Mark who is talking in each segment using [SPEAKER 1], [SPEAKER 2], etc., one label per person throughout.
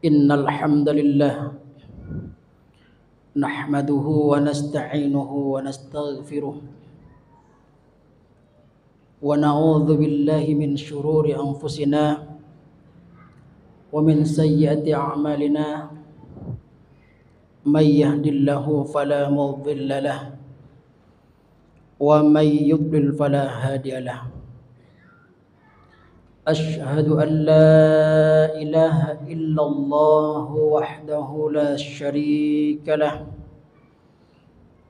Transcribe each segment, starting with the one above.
[SPEAKER 1] Innal hamdalillah nahmaduhu wa nasta'inuhu wa nastaghfiruh wa na'udzu billahi min shururi anfusina wa min sayyiati a'malina may yahdihillahu fala mudilla lahu wa may yudlil fala hadiya lahu. أشهد أن لا إله إلا الله وحده لا شريك له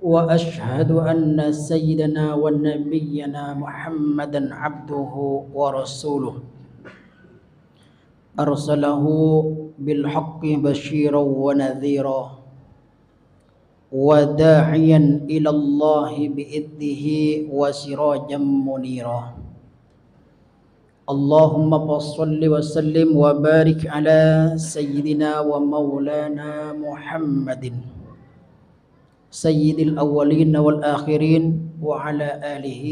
[SPEAKER 1] وأشهد أن سيدنا ونبينا محمدا عبده ورسوله أرسله بالحق بشيرا ونذيرا وداعيا إلى الله بإذنه وسراجا منيرا. اللهم صل وسلم وبارك على سيدنا ومولانا محمد سيد الأولين والآخرين وعلى آله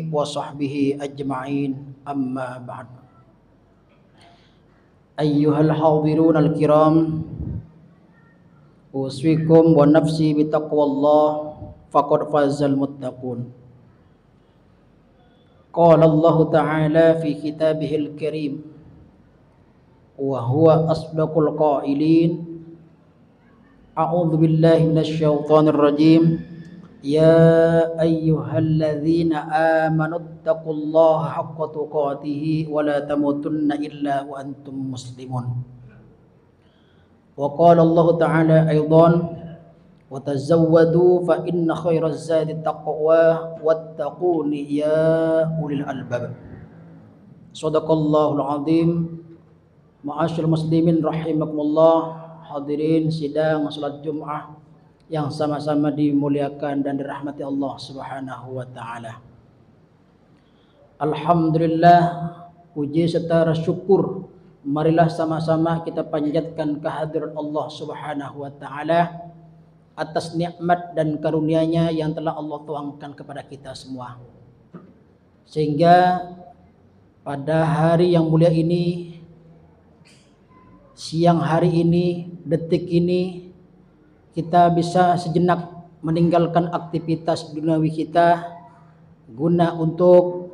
[SPEAKER 1] وصحبه أجمعين. أما بعد. أيها الحاضرون الكرام، أوصيكم ونفسي بتقوى الله فقد فاز المتقون. قال الله تعالى في كتابه الكريم وهو أصدق القائلين: أعوذ بالله من الشيطان الرجيم. يا أيها الذين آمنوا اتقوا الله حق تقاته ولا تموتن إلا وأنتم مسلمون. وقال الله تعالى أيضا: وتزودوا فإن خير الزاد التقوى واتقون يا أولي الألباب. Sadaqallahul azim. Ma'asyiral muslimin rahimakumullah. Hadirin sidang salat Jumat yang sama-sama dimuliakan dan dirahmati Allah Subhanahu wa taala. Alhamdulillah, puji serta syukur marilah sama-sama kita panjatkan kehadiran Allah Subhanahu wa taala atas nikmat dan karunia-Nya yang telah Allah tuangkan kepada kita semua. Sehingga pada hari yang mulia ini, siang hari ini, detik ini, kita bisa sejenak meninggalkan aktivitas duniawi kita guna untuk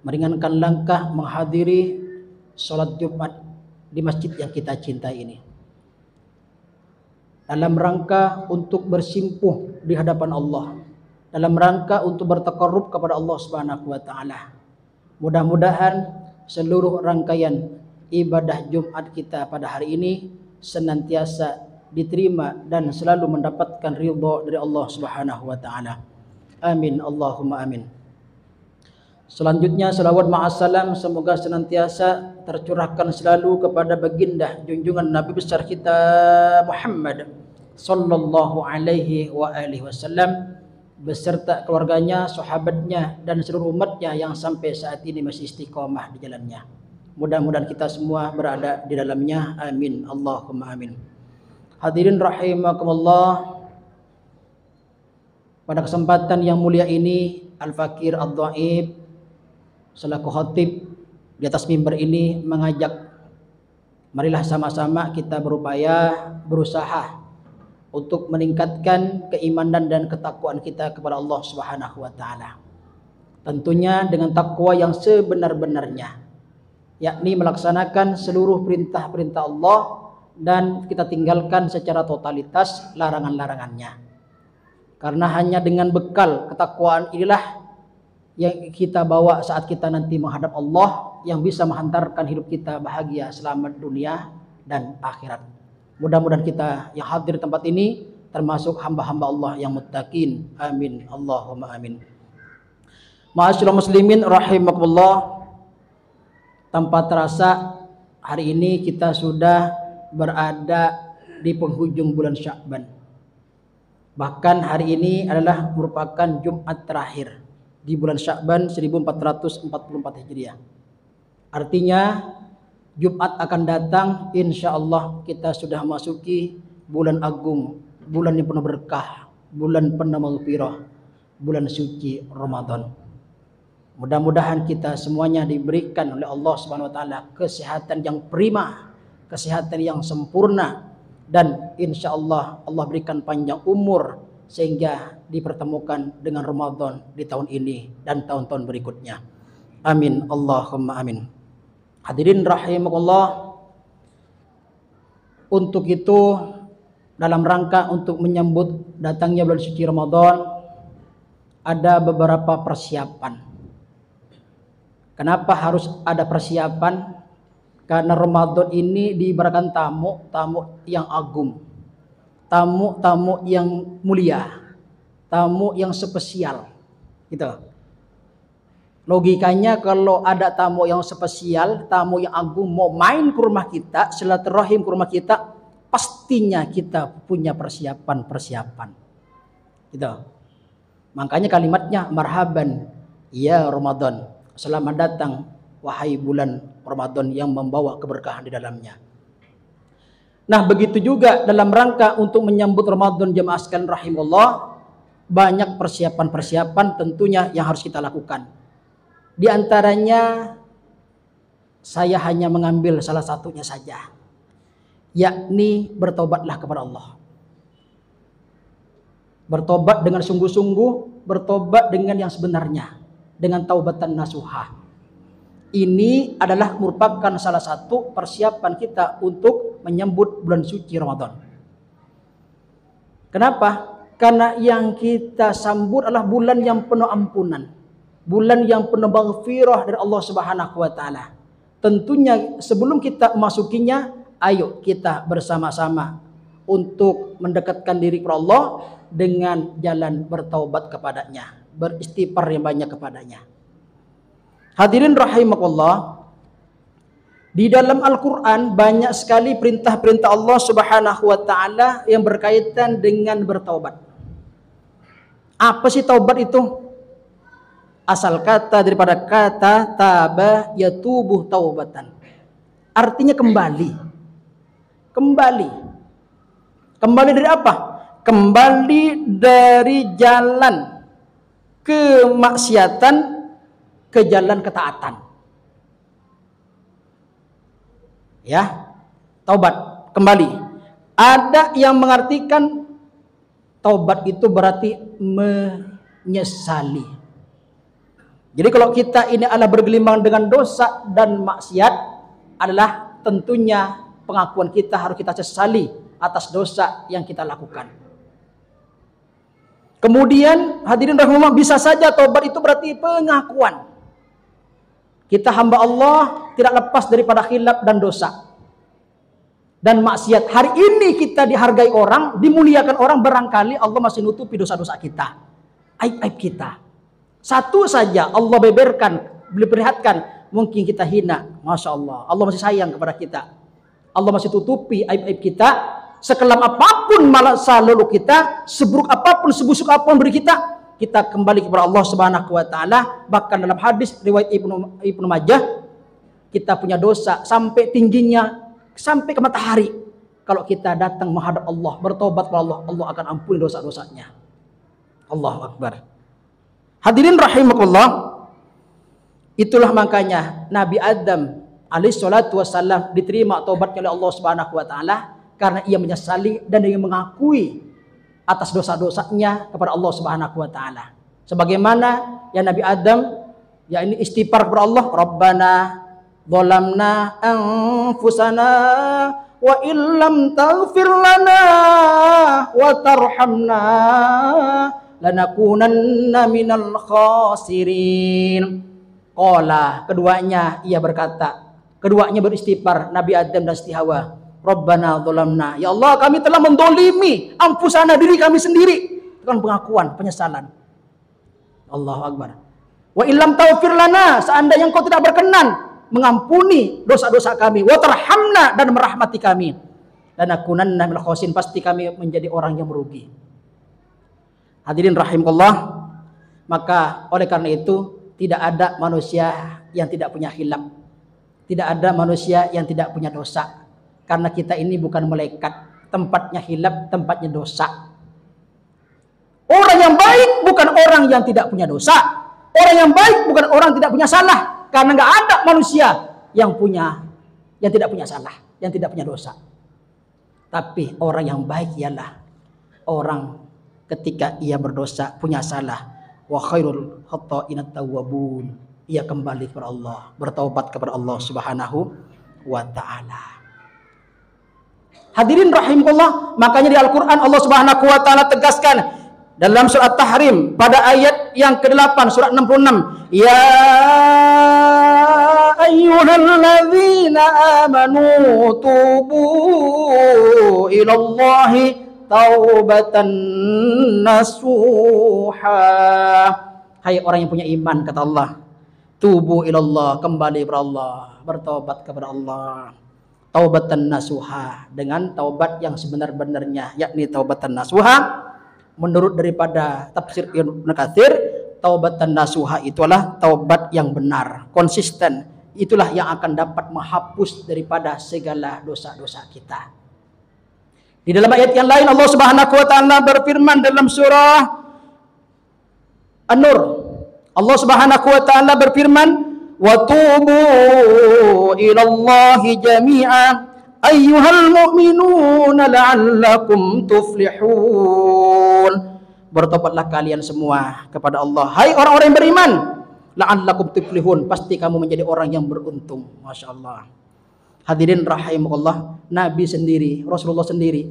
[SPEAKER 1] meringankan langkah menghadiri sholat Jumat di masjid yang kita cintai ini, dalam rangka untuk bersimpuh di hadapan Allah, dalam rangka untuk bertaqarrub kepada Allah Subhanahu wa taala. Mudah-mudahan seluruh rangkaian ibadah Jumat kita pada hari ini senantiasa diterima dan selalu mendapatkan ridha dari Allah Subhanahu wa taala. Amin, Allahumma amin. Selanjutnya salawat ma'assalam semoga senantiasa tercurahkan selalu kepada baginda junjungan Nabi besar kita Muhammad sallallahu alaihi wa alihi wasallam beserta keluarganya, sahabatnya dan seluruh umatnya yang sampai saat ini masih istiqomah di jalannya. Mudah-mudahan kita semua berada di dalamnya. Amin, Allahumma amin. Hadirin rahimakumullah, pada kesempatan yang mulia ini Al-Fakir Ad-Dhaib selaku khatib di atas mimbar ini mengajak, marilah sama-sama kita berusaha untuk meningkatkan keimanan dan ketakwaan kita kepada Allah Subhanahu wa taala. Tentunya dengan takwa yang sebenar-benarnya, yakni melaksanakan seluruh perintah-perintah Allah dan kita tinggalkan secara totalitas larangan-larangannya. Karena hanya dengan bekal ketakwaan inilah yang kita bawa saat kita nanti menghadap Allah, yang bisa menghantarkan hidup kita bahagia selamat dunia dan akhirat. Mudah-mudahan kita yang hadir di tempat ini termasuk hamba-hamba Allah yang muttaqin. Amin, Allahumma amin. Ma'asyiral muslimin rahimakumullah, tanpa terasa hari ini kita sudah berada di penghujung bulan Sya'ban. Bahkan hari ini adalah merupakan Jumat terakhir di bulan Sya'ban 1444 Hijriah. Artinya Jumat akan datang, insya Allah kita sudah masuki bulan agung, bulan yang penuh berkah, bulan penuh maghfirah, bulan suci Ramadan. Mudah-mudahan kita semuanya diberikan oleh Allah Subhanahu wa taala kesehatan yang prima, kesehatan yang sempurna, dan insya Allah Allah berikan panjang umur sehingga dipertemukan dengan Ramadan di tahun ini dan tahun-tahun berikutnya. Amin Allahumma amin. Hadirin rahimakumullah, untuk itu dalam rangka untuk menyambut datangnya bulan suci Ramadan ada beberapa persiapan. Kenapa harus ada persiapan? Karena Ramadan ini diibaratkan tamu yang agung, tamu yang mulia, tamu yang spesial, gitu. Logikanya kalau ada tamu yang spesial, tamu yang agung mau main ke rumah kita, silaturahim ke rumah kita, pastinya kita punya persiapan, gitu. Makanya kalimatnya marhaban ya Ramadan, selamat datang wahai bulan Ramadan yang membawa keberkahan di dalamnya. Nah, begitu juga dalam rangka untuk menyambut Ramadan jemaah sekalian rahimullah, banyak persiapan-persiapan tentunya yang harus kita lakukan. Di antaranya saya hanya mengambil salah satunya saja, yakni bertobatlah kepada Allah. Bertobat dengan sungguh-sungguh, bertobat dengan yang sebenarnya, dengan taubatan nasuha. Ini adalah merupakan salah satu persiapan kita untuk menyambut bulan suci Ramadan. Kenapa? Karena yang kita sambut adalah bulan yang penuh ampunan, bulan yang penuh maghfirah dari Allah Subhanahu wa taala. Tentunya sebelum kita memasukinya, ayo kita bersama-sama untuk mendekatkan diri kepada Allah dengan jalan bertaubat kepadanya, beristighfar yang banyak kepadanya. Hadirin rahimakumullah, di dalam Al-Quran banyak sekali perintah-perintah Allah Subhanahu wa taala yang berkaitan dengan bertaubat. Apa sih taubat itu? Asal kata daripada kata taba yatubu taubatan. Artinya kembali. Kembali dari apa? Kembali dari jalan kemaksiatan ke jalan ketaatan. Ya, taubat, kembali. Ada yang mengartikan taubat itu berarti menyesali. Jadi kalau kita ini adalah bergelimang dengan dosa dan maksiat, adalah tentunya pengakuan kita harus kita sesali atas dosa yang kita lakukan. Kemudian hadirin rahimahullah, bisa saja taubat itu berarti pengakuan. Kita hamba Allah tidak lepas daripada khilaf dan dosa dan maksiat. Hari ini kita dihargai orang, dimuliakan orang, barangkali Allah masih nutupi dosa-dosa kita, aib-aib kita. Satu saja Allah beberkan, diperlihatkan, mungkin kita hina, Masya Allah, Allah masih sayang kepada kita. Allah masih tutupi aib-aib kita. Sekelam apapun masa lalu kita, seburuk apapun, sebusuk apapun beri kita kembali kepada Allah Subhanahu wa taala. Bahkan dalam hadis riwayat Ibnu Majah, kita punya dosa sampai tingginya sampai ke matahari. Kalau kita datang menghadap Allah, bertobat kepada Allah, Allah akan ampuni dosa-dosanya. Allahu Akbar. Hadirin rahimakumullah, itulah makanya Nabi Adam alaihi salatu wassalam diterima taubatnya oleh Allah Subhanahu wa taala karena ia menyesali dan ia mengakui atas dosa-dosanya kepada Allah Subhanahu wa taala. Sebagaimana ya Nabi Adam, ya ini istighfar kepada Allah, Rabbana zalamna anfusana wa illam taghfir lana wa tarhamna lanakunanna minal khasirin. Qala, keduanya ia berkata, keduanya beristighfar, Nabi Adam dan Siti Hawa. Rabbana zalamna, ya Allah kami telah mendolimi anfusana, diri kami sendiri. Itu kan pengakuan, penyesalan. Allahu Akbar. Wa illam taghfir lana, seandainya engkau tidak berkenan mengampuni dosa-dosa kami, wa tarhamna, dan merahmati kami, lanakunanna minal khasirin, pasti kami menjadi orang yang merugi. Hadirin rahimakumullah, maka oleh karena itu tidak ada manusia yang tidak punya khilaf, tidak ada manusia yang tidak punya dosa. Karena kita ini bukan malaikat, tempatnya khilaf, tempatnya dosa. Orang yang baik bukan orang yang tidak punya dosa. Orang yang baik bukan orang yang tidak punya salah. Karena nggak ada manusia yang tidak punya salah. yang tidak punya dosa. Tapi orang yang baik ialah orang ketika ia berdosa, punya salah, wa khairul khata'ina tawwabun, ia kembali kepada Allah, bertaubat kepada Allah Subhanahu wa taala. Hadirin rahimakumullah, makanya di Al-Qur'an Allah Subhanahu wa taala tegaskan dalam surat Tahrim pada ayat yang ke-8 surat 66, ya ayyuhalladzina amanu tubu ilallahi taubatan nasuha. Hai orang yang punya iman, kata Allah, tubu ilallah, kembali kepada Allah, bertobat kepada Allah, taubatan nasuha, dengan taubat yang sebenar-benarnya, yakni taubatan nasuha. Menurut daripada tafsir Ibnu Katsir, taubatan nasuha itulah taubat yang benar, konsisten. Itulah yang akan dapat menghapus daripada segala dosa-dosa kita. Di dalam ayat yang lain Allah Subhanahu wa taala berfirman dalam surah An-Nur. Allah Subhanahu wa taala berfirman, "Wa tubu ilallahi jami'an ayyuhal mu'minuna la'allakum tuflihun." Bertobatlah kalian semua kepada Allah, hai orang-orang yang beriman, la'allakum tuflihun, pasti kamu menjadi orang yang beruntung. Masya Allah. Hadirin rahimahullah, Nabi sendiri, Rasulullah sendiri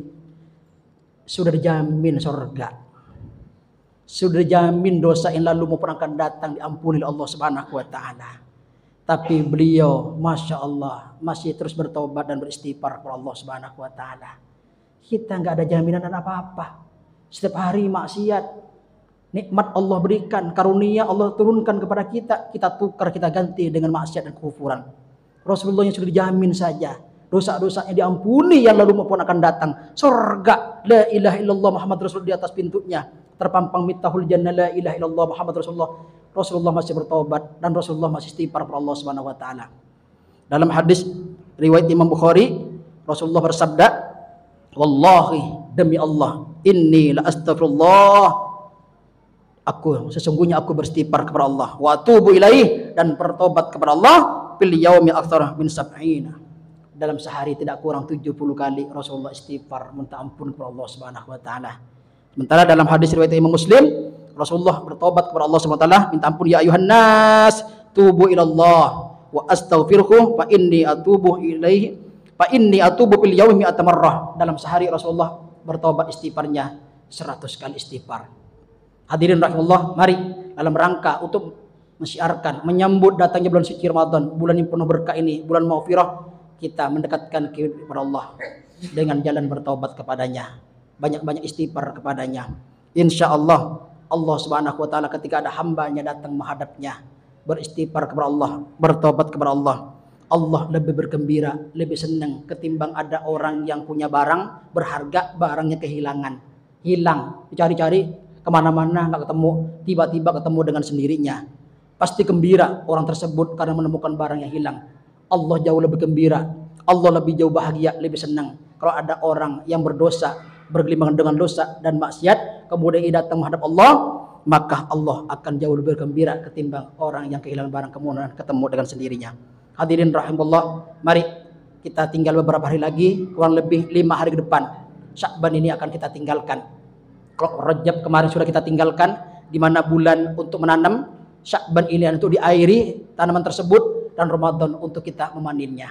[SPEAKER 1] sudah dijamin surga, sudah dijamin dosa yang lalu maupun akan datang diampuni oleh Allah Subhanahu wa taala. Tapi beliau Masya Allah masih terus bertobat dan beristighfar kepada Allah Subhanahu wa taala. Kita nggak ada jaminan apa-apa. Setiap hari maksiat, nikmat Allah berikan, karunia Allah turunkan kepada kita, kita tukar, kita ganti dengan maksiat dan kekufuran. Rasulullah yang sudah dijamin saja dosa-dosanya diampuni yang lalu maupun akan datang. Surga, la ilaha illallah Muhammad Rasul di atas pintunya, terpampang miftahul jannah, la ilaha illallah Muhammad Rasulullah. Rasulullah masih bertobat dan Rasulullah masih istighfar kepada Allah Subhanahu wa taala. Dalam hadis riwayat Imam Bukhari, Rasulullah bersabda, "Wallahi, demi Allah, inni la astaghfirullah, sesungguhnya aku beristighfar kepada Allah, wa atubu ilaih, dan bertobat kepada Allah fil yaumi aktsara min sab'ina." Dalam sehari tidak kurang 70 kali Rasulullah istighfar minta ampun kepada Allah Subhanahu wa taala. Sementara dalam hadis riwayat Imam Muslim, Rasulullah bertobat kepada Allah Subhanahu wa taala, minta ampun, ya ayuhan nas tubu ilallah wa astaghfirhu fa inni atubu ilaihi fa inni atubu fil yaumi mi'ata marrah. Dalam sehari Rasulullah bertobat istighfarnya 100 kali istighfar. Hadirin rahimahullah, mari dalam rangka untuk mensyiarkan menyambut datangnya bulan suci Ramadan, bulan yang penuh berkah ini, bulan maghfirah, kita mendekatkan kepada Allah dengan jalan bertobat kepadanya, banyak-banyak istighfar kepadanya. Insya Allah Allah Subhanahu wa taala ketika ada hambanya datang menghadapnya, beristighfar kepada Allah, bertobat kepada Allah, Allah lebih bergembira, lebih senang ketimbang ada orang yang punya barang berharga, barangnya kehilangan, hilang, dicari-cari kemana-mana nggak ketemu, tiba-tiba ketemu dengan sendirinya. Pasti gembira orang tersebut karena menemukan barang yang hilang. Allah jauh lebih gembira, Allah lebih jauh bahagia, lebih senang kalau ada orang yang berdosa, bergelimang dengan dosa dan maksiat, kemudian ia datang menghadap Allah, maka Allah akan jauh lebih gembira ketimbang orang yang kehilangan barang kemudian ketemu dengan sendirinya. Hadirin rahimahullah, mari kita tinggal beberapa hari lagi, kurang lebih 5 hari ke depan Sya'ban ini akan kita tinggalkan. Kalau Rajab kemarin sudah kita tinggalkan, di mana bulan untuk menanam, Sya'ban ini untuk diairi tanaman tersebut, dan Ramadan untuk kita memanennya.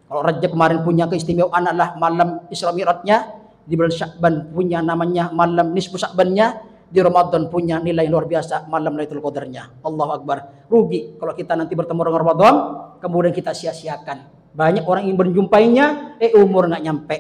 [SPEAKER 1] Kalau Rajab kemarin punya keistimewaan adalah malam Isra Mi'rajnya, di bulan Sya'ban punya namanya malam nisfu Sya'bannya, di Ramadan punya nilai luar biasa malam Lailatul Qadarnya. Allahu Akbar. Rugi kalau kita nanti bertemu dengan Ramadan kemudian kita sia-siakan. Banyak orang yang berjumpainya umur nggak nyampe.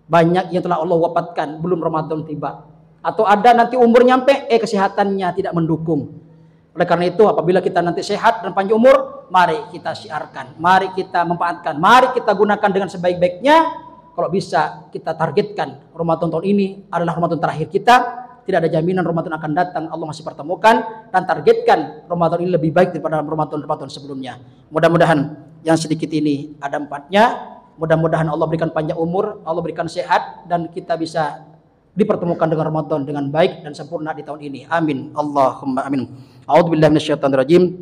[SPEAKER 1] Banyak yang telah Allah wafatkan belum Ramadan tiba. Atau ada nanti umur nyampe kesehatannya tidak mendukung. Oleh karena itu apabila kita nanti sehat dan panjang umur, mari kita syiarkan, mari kita manfaatkan, mari kita gunakan dengan sebaik-baiknya. Kalau bisa kita targetkan Ramadan tahun ini adalah Ramadan terakhir kita. Tidak ada jaminan Ramadan akan datang, Allah masih pertemukan, dan targetkan Ramadan ini lebih baik daripada Ramadan sebelumnya. Mudah-mudahan yang sedikit ini ada manfaatnya. Mudah-mudahan Allah berikan panjang umur, Allah berikan sehat, dan kita bisa dipertemukan dengan Ramadan dengan baik dan sempurna di tahun ini. Amin. Allahumma amin. A'udzubillahi minasyaitonirrajim.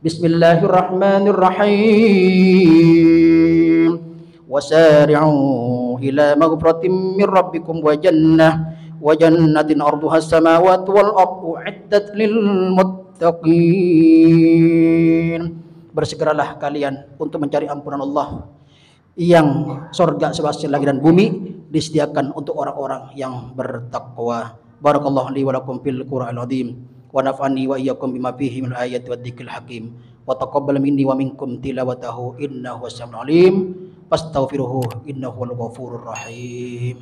[SPEAKER 1] Bismillahirrahmanirrahim. wasari'u ila maghfiratin min rabbikum wa jannatin arduha as-samawati wal ardu u'iddat lil muttaqin. Bersegeralah kalian untuk mencari ampunan Allah yang surga seluas langit dan bumi disediakan untuk orang-orang yang bertakwa. Barakallahu li wa lakum fil Qur'anil azim wa nafa'ani wa iyyakum bima fihi min ayati wad dzikril hakim wa taqabbal minni wa minkum tilawatahu innahu was-sami'ul alim fastaghfiruhu innahu wal ghafurur rahim.